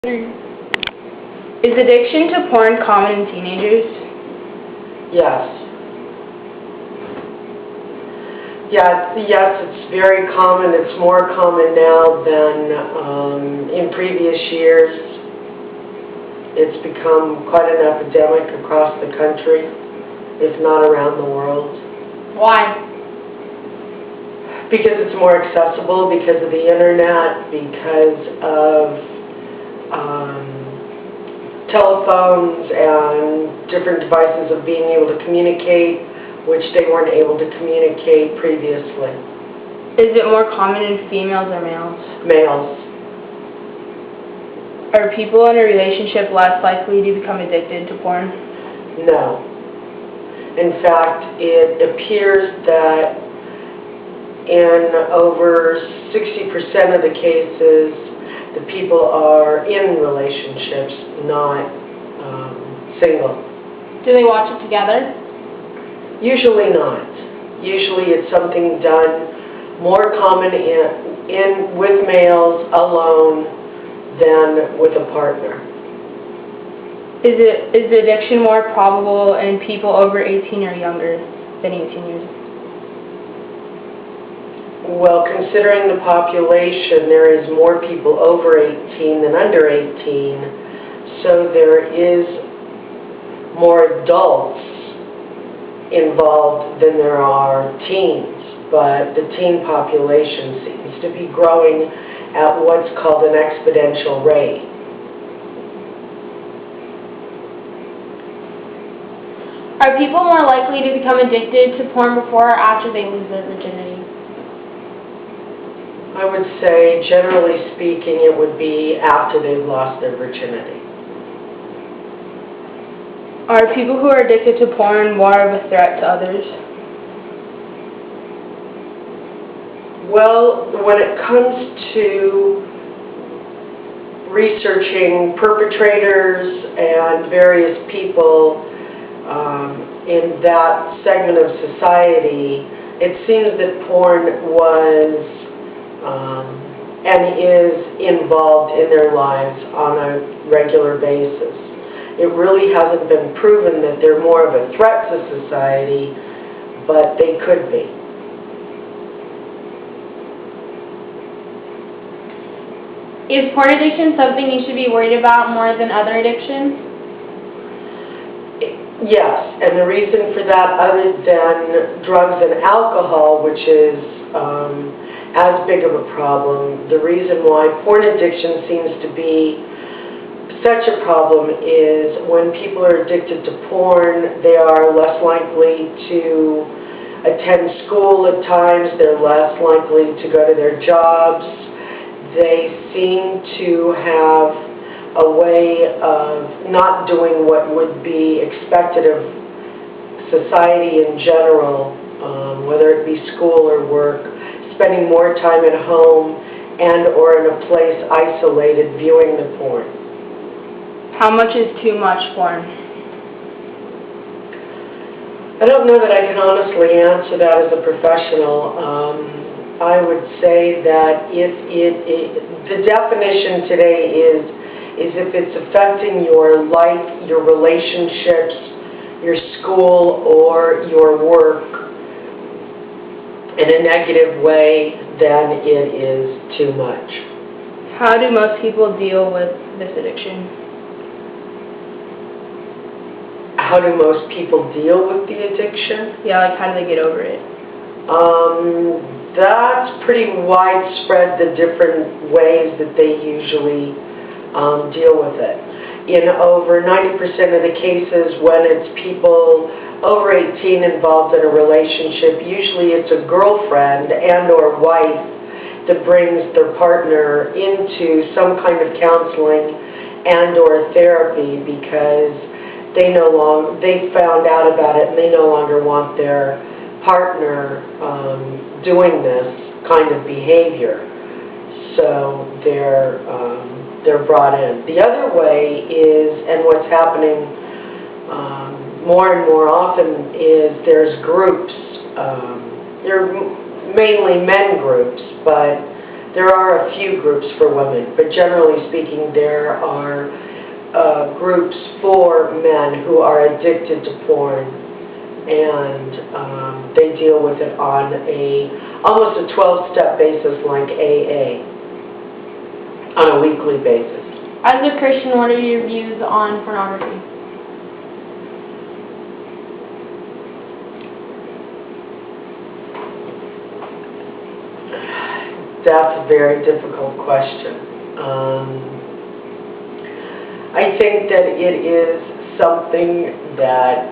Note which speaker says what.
Speaker 1: Is addiction to porn common in teenagers?
Speaker 2: Yes. Yes, it's very common. It's more common now than in previous years. It's become quite an epidemic across the country, if not around the world.
Speaker 1: Why?
Speaker 2: Because it's more accessible, because of the internet, because of telephones and different devices of being able to communicate, which they weren't able to communicate previously.
Speaker 1: Is it more common in females or males?
Speaker 2: Males.
Speaker 1: Are people in a relationship less likely to become addicted to porn?
Speaker 2: No. In fact, it appears that in over 60% of the cases, the people are in relationships, not single.
Speaker 1: Do they watch it together?
Speaker 2: Usually not. Usually it's something done more common with males alone than with a partner.
Speaker 1: Is the addiction more probable in people over 18 or younger than 18 years?
Speaker 2: Well, considering the population, there is more people over 18 than under 18, so there is more adults involved than there are teens, but the teen population seems to be growing at what's called an exponential rate.
Speaker 1: Are people more likely to become addicted to porn before or after they lose their virginity?
Speaker 2: I would say, generally speaking, it would be after they've lost their virginity.
Speaker 1: Are people who are addicted to porn more of a threat to others?
Speaker 2: Well, when it comes to researching perpetrators and various people in that segment of society, it seems that porn was and is involved in their lives on a regular basis. It really hasn't been proven that they're more of a threat to society, but they could be.
Speaker 1: Is porn addiction something you should be worried about more than other addictions?
Speaker 2: Yes, and the reason for that, other than drugs and alcohol, which is as big of a problem, the reason why porn addiction seems to be such a problem is when people are addicted to porn, they are less likely to attend school at times, they're less likely to go to their jobs, they seem to have a way of not doing what would be expected of society in general, whether it be school or work, spending more time at home and or in a place isolated viewing the porn.
Speaker 1: How much is too much porn?
Speaker 2: I don't know that I can honestly answer that as a professional. I would say that the definition today is if it's affecting your life, your relationships, your school, or your work in a negative way, then it is too much.
Speaker 1: How do most people deal with this addiction?
Speaker 2: How do most people deal with the addiction?
Speaker 1: Yeah, like how do they get over it?
Speaker 2: That's pretty widespread, the different ways that they usually deal with it. In over 90% of the cases, when it's people over 18 involved in a relationship, usually it's a girlfriend and or wife that brings their partner into some kind of counseling and or therapy because they found out about it and they no longer want their partner doing this kind of behavior. So they're brought in. The other way is, and what's happening more and more often is there's groups. They're mainly men groups, but There are a few groups for women, but generally speaking, there are groups for men who are addicted to porn, and they deal with it on almost a 12-step basis like AA, on a weekly basis.
Speaker 1: As a Christian, what are your views on pornography?
Speaker 2: That's a very difficult question. I think that it is something that